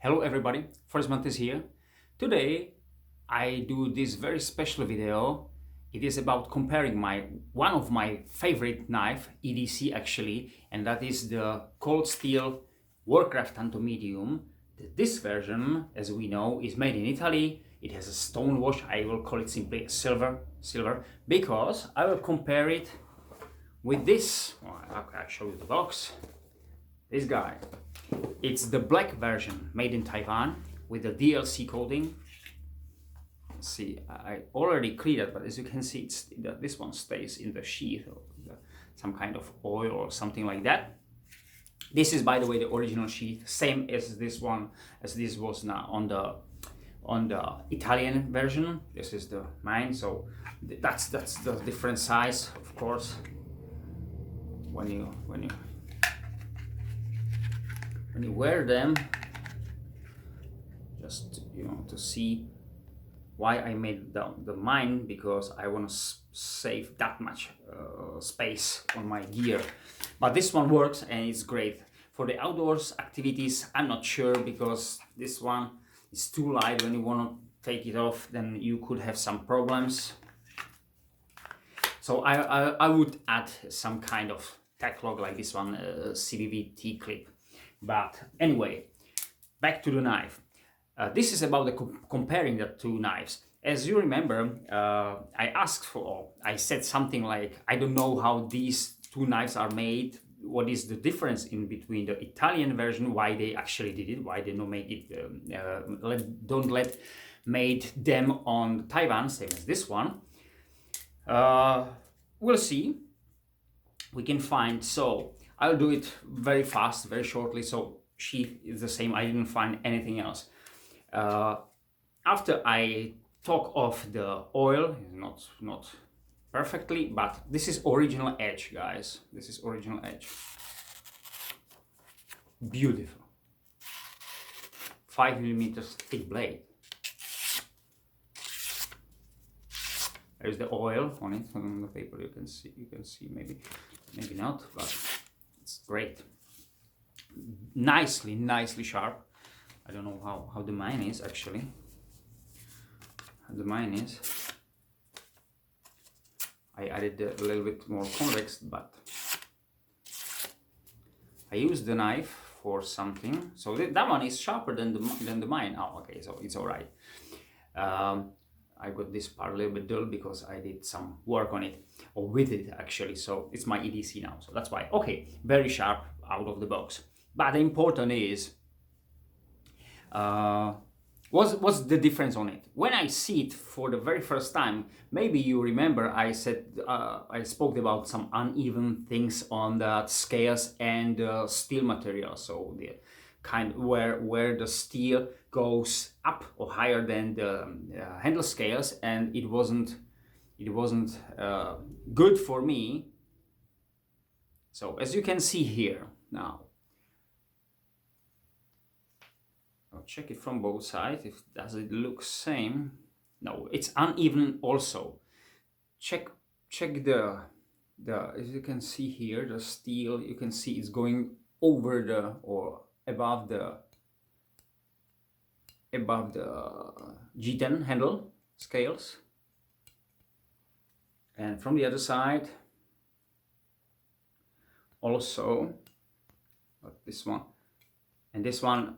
Hello everybody, First Month is here. Today I do this very special video. It is about comparing one of my favorite knife, EDC actually, and that is the cold steel Warcraft Tanto Medium. This version, as we know, is made in Italy. It has a stone wash. I will call it simply silver, because I will compare it with this. I'll show you the box. This guy. It's the black version made in Taiwan with the DLC coating. See, I already cleared it, but as you can see, this one stays in the sheath or some kind of oil or something like that. This is, by the way, the original sheath, same as this one, as this was now on the Italian version. This is the mine, so that's the different size, of course. When you wear them, just to see why I made the mine, because I want to save that much space on my gear. But this one works and it's great for the outdoors activities. I'm not sure, because this one is too light. When you want to take it off, then you could have some problems. So I would add some kind of tack lock like this one, CVV T-clip. But anyway, back to the knife. This is about comparing the two knives. As you remember, I said something like, I don't know how these two knives are made. What is the difference in between the Italian version? Why they actually did it? Why they don't make it? Don't let made them on Taiwan, same as this one. We'll see. We can find. So I'll do it very fast, very shortly. So sheath is the same. I didn't find anything else. After I took off the oil, not perfectly, but this is original edge, guys. This is original edge. Beautiful. 5mm thick blade. There's the oil on it, on the paper. You can see maybe not, but it's great. Nicely sharp. I don't know how the mine is actually. How the mine is. I added a little bit more convex, but I used the knife for something. So that one is sharper than the mine. Oh, okay, so it's all right. I got this part a little bit dull because I did some work on it, or with it actually. So it's my EDC now, so that's why. Okay, very sharp out of the box. But the important is, what's the difference on it? When I see it for the very first time, maybe you remember I said, I spoke about some uneven things on the scales and the steel material. So the kind where the steel goes up or higher than the handle scales, and it wasn't good for me. So as you can see here now, I'll check it from both sides. Does it look same? No, it's uneven also. Check the as you can see here, the steel, you can see it's going over the or above the G10 handle scales, and from the other side also, but this one and this one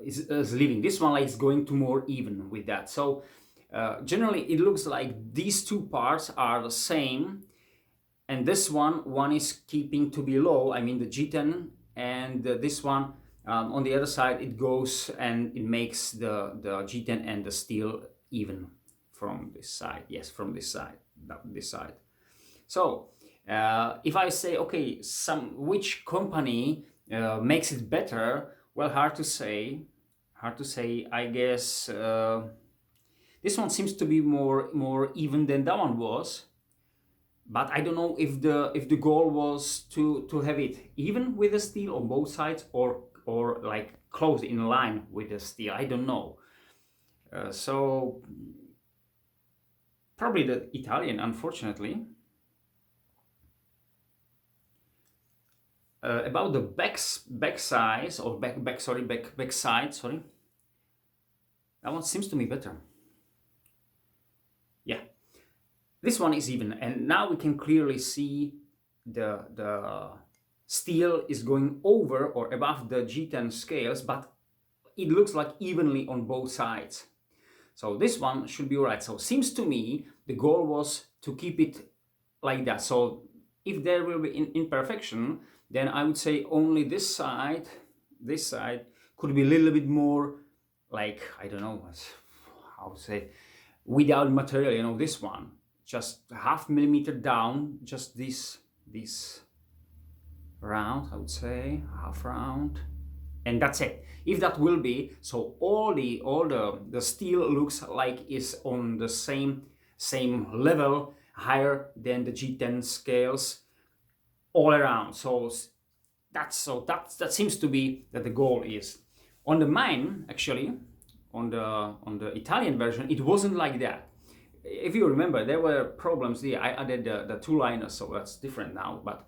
is leaving. This one is going to more even with that. So generally it looks like these two parts are the same, and this one is keeping to be low, I mean the G10, and this one on the other side, it goes and it makes the G10 and the steel even from this side. Yes, from this side, this side. So if I say, okay, which company makes it better? Well, hard to say. I guess this one seems to be more even than that one was. But I don't know if the goal was to have it even with the steel on both sides, or like close in line with the steel. I don't know. So probably the Italian, unfortunately. About the back side, sorry. That one seems to me better. Yeah, this one is even, and now we can clearly see the steel is going over or above the G10 scales, but it looks like evenly on both sides. So this one should be alright. So seems to me the goal was to keep it like that. So if there will be imperfection, then I would say only this side could be a little bit more like, I don't know how to say, without material, you know, this one just half millimeter down, just this round, I would say half round, and that's it. If that will be, so all the steel looks like is on the same level, higher than the G10 scales all around. So that seems to be that the goal is. On the mine, actually, on the Italian version, it wasn't like that. If you remember, there were problems there. I added the two liners, so that's different now. But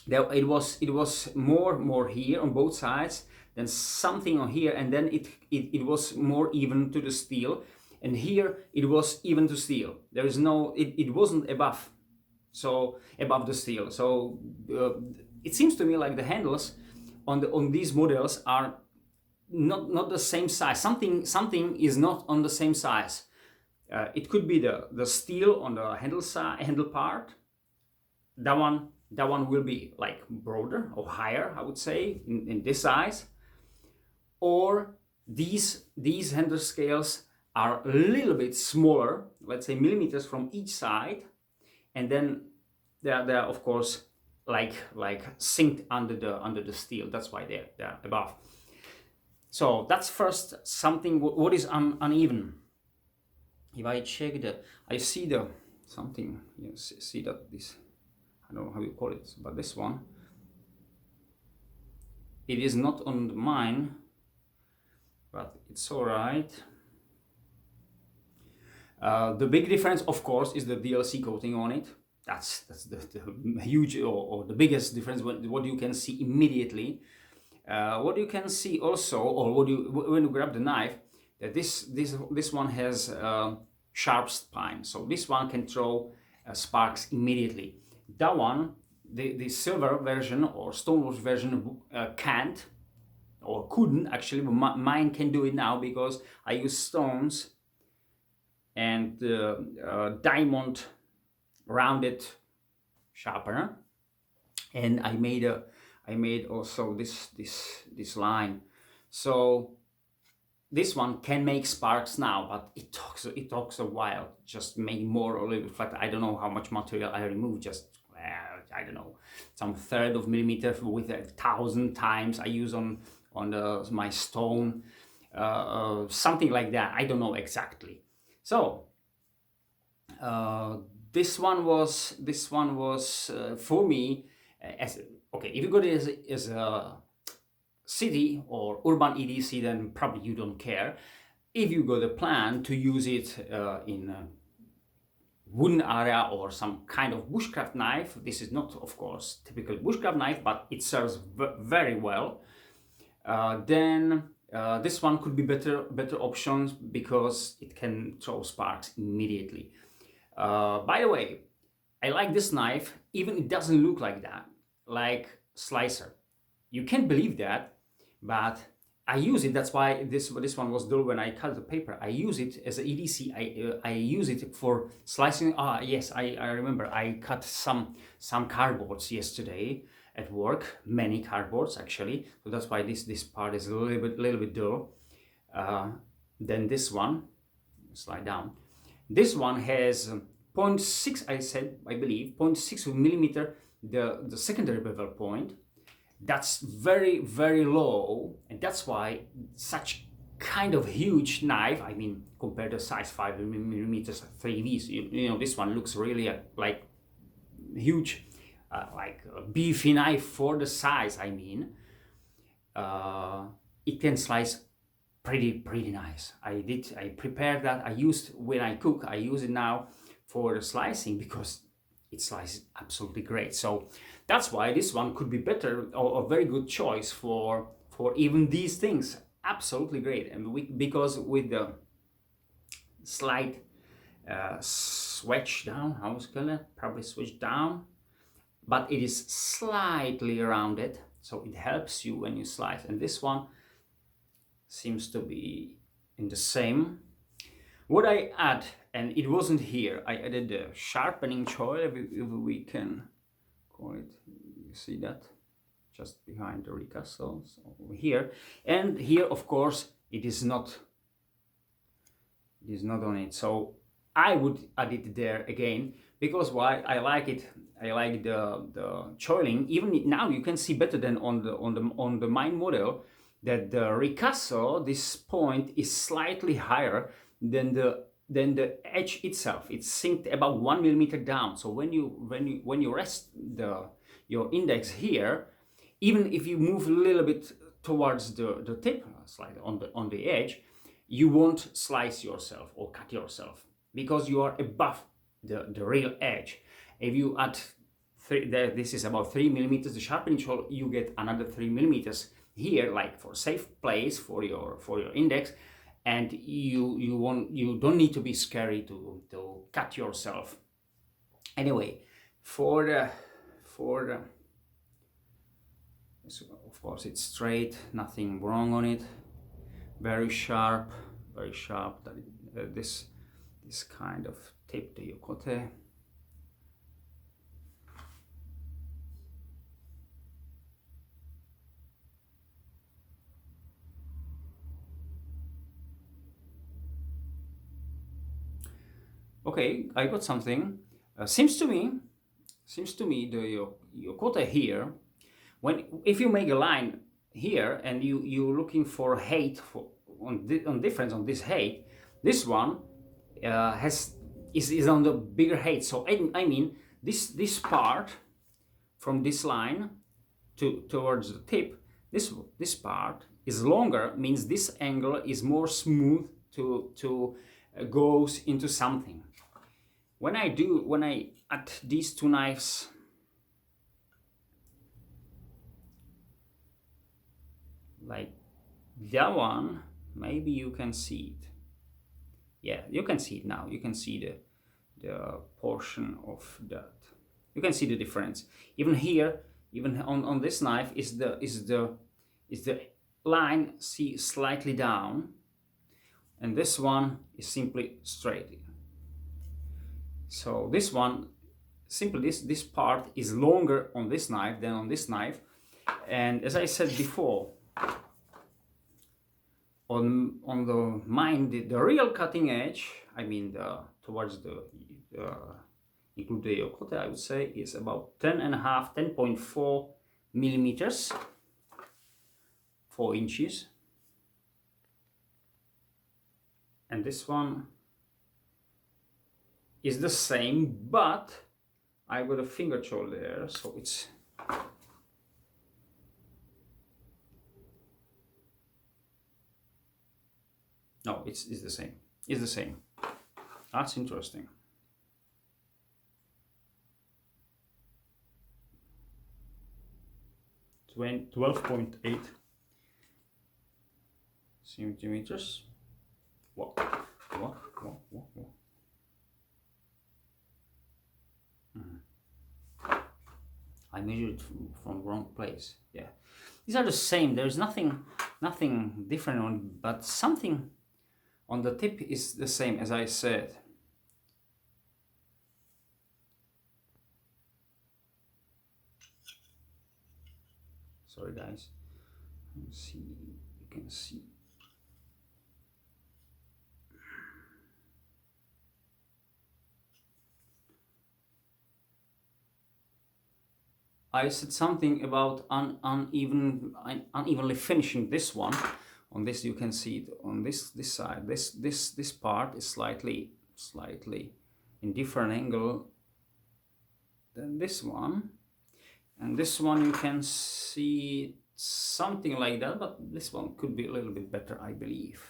there, it was more here on both sides, then something on here, and then it was more even to the steel, and here it was even to steel. There is no, it wasn't above, so above the steel. So it seems to me like the handles on these models are not the same size. Something is not on the same size. It could be the steel on the handle part. That one will be like broader or higher, I would say, in this size. Or these handle scales are a little bit smaller, let's say millimeters from each side, and then they're of course like synced under the steel. That's why they're above. So that's first something what is uneven. If I check I see the something. You see that this, I don't know how you call it, but this one, it is not on mine, but it's all right. The big difference, of course, is the DLC coating on it. That's the huge or the biggest difference. What you can see immediately. What you can see also, or when you grab the knife, that this one has sharp spine, so this one can throw sparks immediately. That one, the silver version or stonewash version can't or couldn't actually, but mine can do it now because I use stones and diamond rounded sharpener, and I made also this line. So this one can make sparks now, but it talks a while. Just make more or a little bit flat. I don't know how much material I removed. Just I don't know, some third of millimeter with 1,000 times I use on my stone, something like that. I don't know exactly. So this one was for me as okay. If you go as a city or urban EDC, then probably you don't care. If you got a plan to use it in a wooden area or some kind of bushcraft knife, this is not, of course, typical bushcraft knife, but it serves very well. Then this one could be better options because it can throw sparks immediately. By the way, I like this knife, even it doesn't look like that, like slicer. You can't believe that, but I use it. That's why this one was dull when I cut the paper. I use it as an EDC. I use it for slicing. Yes, I remember. I cut some cardboards yesterday at work. Many cardboards actually. So that's why this part is a little bit dull. Then this one, slide down. This one has 0.6. I believe 0.6 millimeter. The secondary bevel point. That's very low, and that's why such kind of huge knife, I mean, compared to size 5 millimeters 3Vs, you know, this one looks really like huge, like a beefy knife for the size. I mean, it can slice pretty nice. I prepared that. I used when I cook. I use it now for the slicing because it slices absolutely great. So that's why this one could be better or a very good choice for even these things. absolutely great. And because with the slight switch down, how is it gonna probably switch down, but it is slightly rounded, so it helps you when you slice. And this one seems to be in the same. What I add, and it wasn't here, I added the sharpening choil, if we can call it. You see that? Just behind the ricasso, so over here. And here, of course, it is not on it. So I would add it there again, because why? I like it. I like the choiling. Even now you can see better than on the mine model that the ricasso, this point is slightly higher than the edge itself. It's synced about 1 millimeter down. So when you rest your index here, even if you move a little bit towards the tip, slightly on the edge, you won't slice yourself or cut yourself, because you are above the real edge. If you add this is about 3 millimeters, the sharpening tool, you get another 3 millimeters here, like for safe place for your index, and you don't need to be scary to cut yourself. Anyway, for the of course it's straight, nothing wrong on it, very sharp, this kind of tip to yokote. Okay, I got something. Seems to me the yokote here, if you make a line here and you're looking for height on difference on this height, this one is on the bigger height. So I mean this part from this line towards the tip, this part is longer, means this angle is more smooth to goes into something. When I add these two knives like that one, maybe you can see it. Yeah, you can see it now. You can see the portion of that. You can see the difference. Even here, even on this knife, is the line slightly down, and this one is simply straight. So this one, simply this part is longer on this knife than on this knife. And as I said before, on the mine, the real cutting edge, I mean towards the include the yokote, I would say, is about 10.4 millimeters, 4 inches. And this one is the same, but I got a finger choil there, so it's no, it's the same. It's the same. That's interesting. When 12.8 centimeters. What? I measured from wrong place. Yeah, these are the same. There's nothing different on, but something on the tip is the same, as I said. Sorry guys. Let's see, you can see. I said something about unevenly finishing this one. On this you can see it on this side. This part is slightly in different angle than this one. And this one you can see something like that, but this one could be a little bit better, I believe.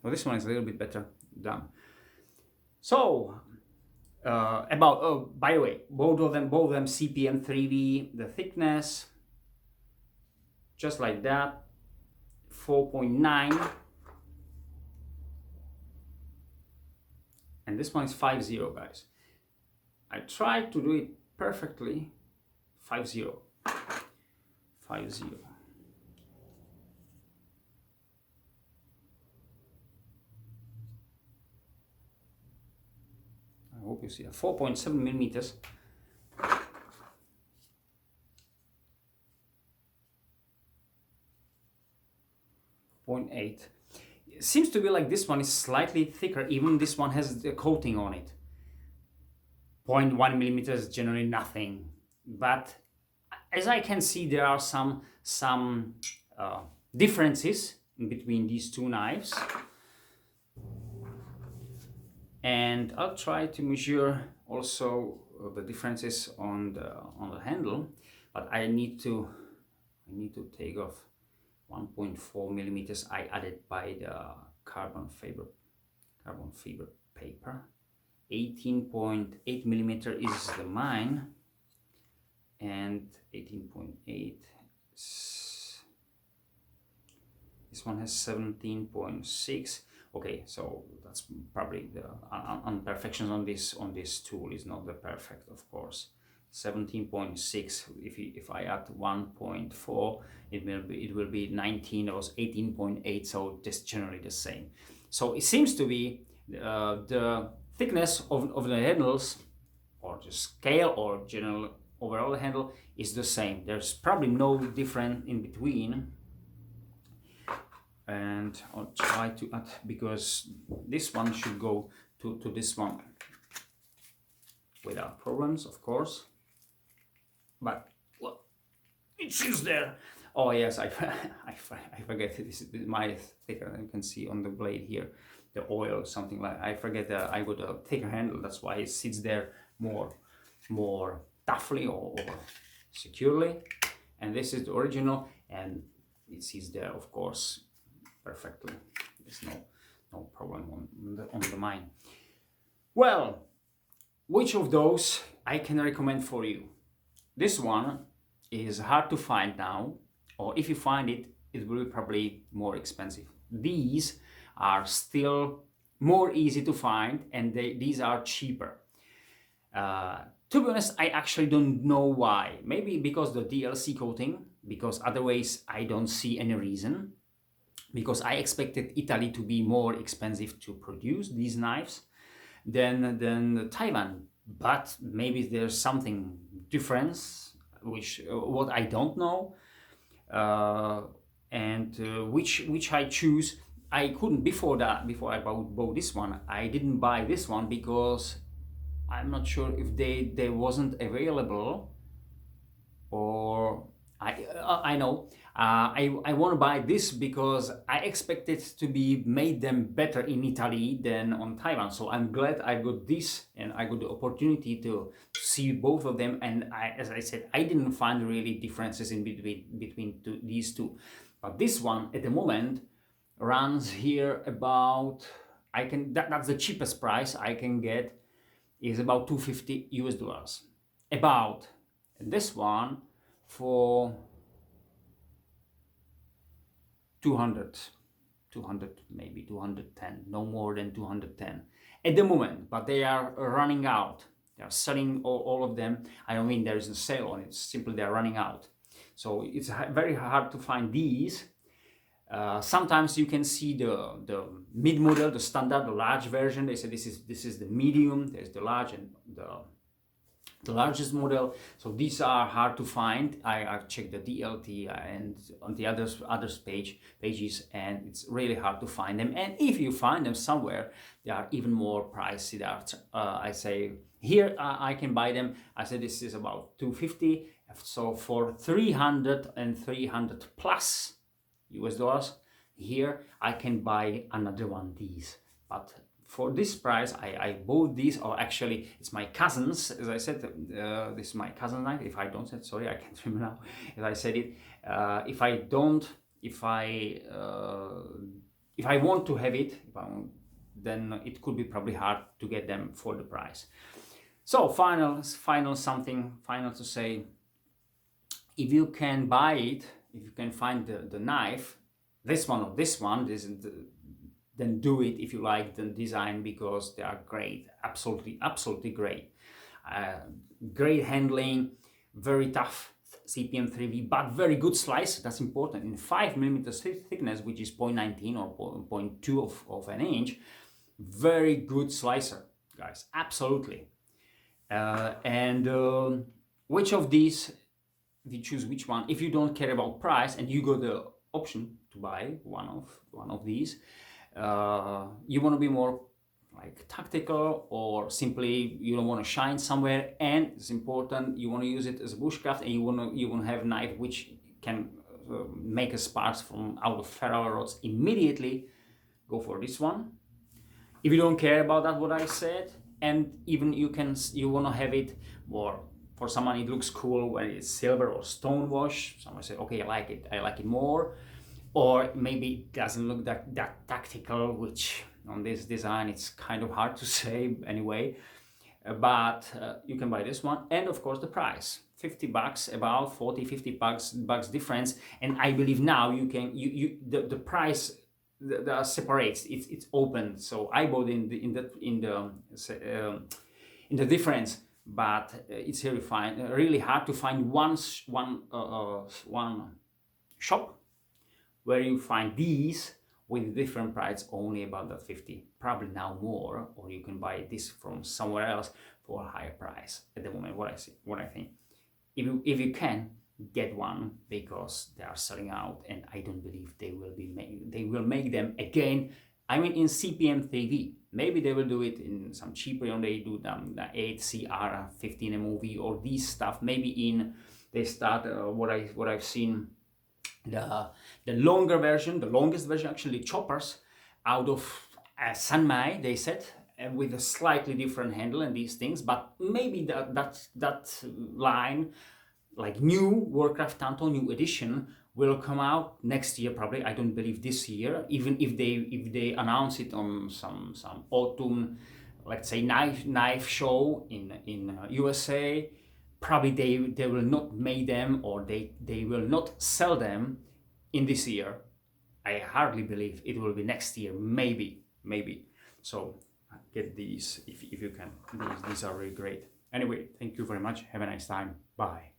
Well, this one is a little bit better done. So by the way, both of them CPM 3V, the thickness, just like that. 4.9, and this one is 5.0, guys. I tried to do it perfectly. 5.0. 5.0. I hope you see that. 4.7 millimeters. 0.8. It seems to be like this one is slightly thicker. Even this one has a coating on it. 0.1 millimeters, generally nothing. But as I can see, there are some differences in between these two knives. And I'll try to measure also the differences on the handle, but I need to take off 1.4 millimeters I added by the carbon fiber paper. 18.8 millimeter is the mine, and 18.8. This one has 17.6. Okay, so that's probably the imperfections on this tool is not the perfect, of course. 17.6. If I add 1.4, it will be 19 or 18.8. So just generally the same. So it seems to be the thickness of the handles, or the scale, or general overall handle is the same. There's probably no difference in between. And I'll try to add, because this one should go to this one without problems, of course. But well, it is there. Oh yes, I forget. This is my thicker. You can see on the blade here, the oil, something like. I forget that I got a thicker handle. That's why it sits there more toughly or securely. And this is the original, and it sits there, of course, perfectly. There's no problem on the mine. Well, which of those I can recommend for you? This one is hard to find now, or if you find it, it will be probably more expensive. These are still more easy to find, and these are cheaper. To be honest, I actually don't know why. Maybe because the DLC coating, because otherwise I don't see any reason. Because I expected Italy to be more expensive to produce these knives than Taiwan. But maybe there's something difference, what I don't know, and which I choose. I couldn't before I bought this one. I didn't buy this one because I'm not sure if they wasn't available, or I know. I want to buy this because I expected to be made them better in Italy than on Taiwan. So I'm glad I got this, and I got the opportunity to see both of them. And as I said, I didn't find really differences in between these two. But this one at the moment runs here about, that's the cheapest price I can get, is about $250 US. About this one for 200, maybe 210, no more than 210 at the moment, but they are running out. They are selling all of them. I don't mean there is a sale on it, simply they are running out. So it's very hard to find these. Sometimes you can see the mid model, the standard, the large version. They say this is the medium, there's the large and the largest model. So these are hard to find. I've checked the DLT and on the others pages, and it's really hard to find them. And if you find them somewhere, they are even more pricey. I say here I can buy them. I said this is about $250. So for 300 and 300 plus US, here I can buy another one these. But for this price, I bought these, or actually it's my cousin's, as I said, this is my cousin's knife. If I don't say, sorry, I can't remember now, as I said it. If I want to have it, then it could be probably hard to get them for the price. So final to say, if you can buy it, if you can find the knife, this one or this one, then do it if you like the design, because they are great, absolutely great. Great handling, very tough CPM 3V, but very good slice. That's important. In 5mm thickness, which is 0.19 or 0.2 of an inch, very good slicer, guys, absolutely. Which of these, if you choose which one, if you don't care about price and you got the option to buy one of these, you want to be more like tactical, or simply you don't want to shine somewhere, and it's important, you want to use it as a bushcraft, and you want to have a knife which can make a sparks from out of ferrule rods immediately, go for this one. If you don't care about that, what I said, and even you want to have it more, for someone it looks cool when it's silver or stone wash, someone say, okay, I like it more, or maybe it doesn't look that tactical, which on this design it's kind of hard to say anyway, but you can buy this one. And of course the price, $50, about 40-50 bucks difference. And I believe now you can the price that separates, it's open, so I bought in the difference, but it's really hard to find one shop where you find these with different price, only about that 50, probably now more, or you can buy this from somewhere else for a higher price at the moment. What I think, if you can get one, because they are selling out, and I don't believe they will make them again. I mean, in CPM 3V, maybe they will do it in some cheaper, and they do them the 8CR 15 MOV or these stuff. Maybe they start what I've seen, the longer version, the longest version, actually choppers out of Sanmai, they said, with a slightly different handle and these things. But maybe that line, like new Warcraft Tanto new edition, will come out next year probably. I don't believe this year, even if they announce it on some autumn, let's say knife show in USA. Probably they will not make them, or they will not sell them in this year. I hardly believe it will be next year, maybe. So get these if you can. These are really great. Anyway, thank you very much. Have a nice time. Bye.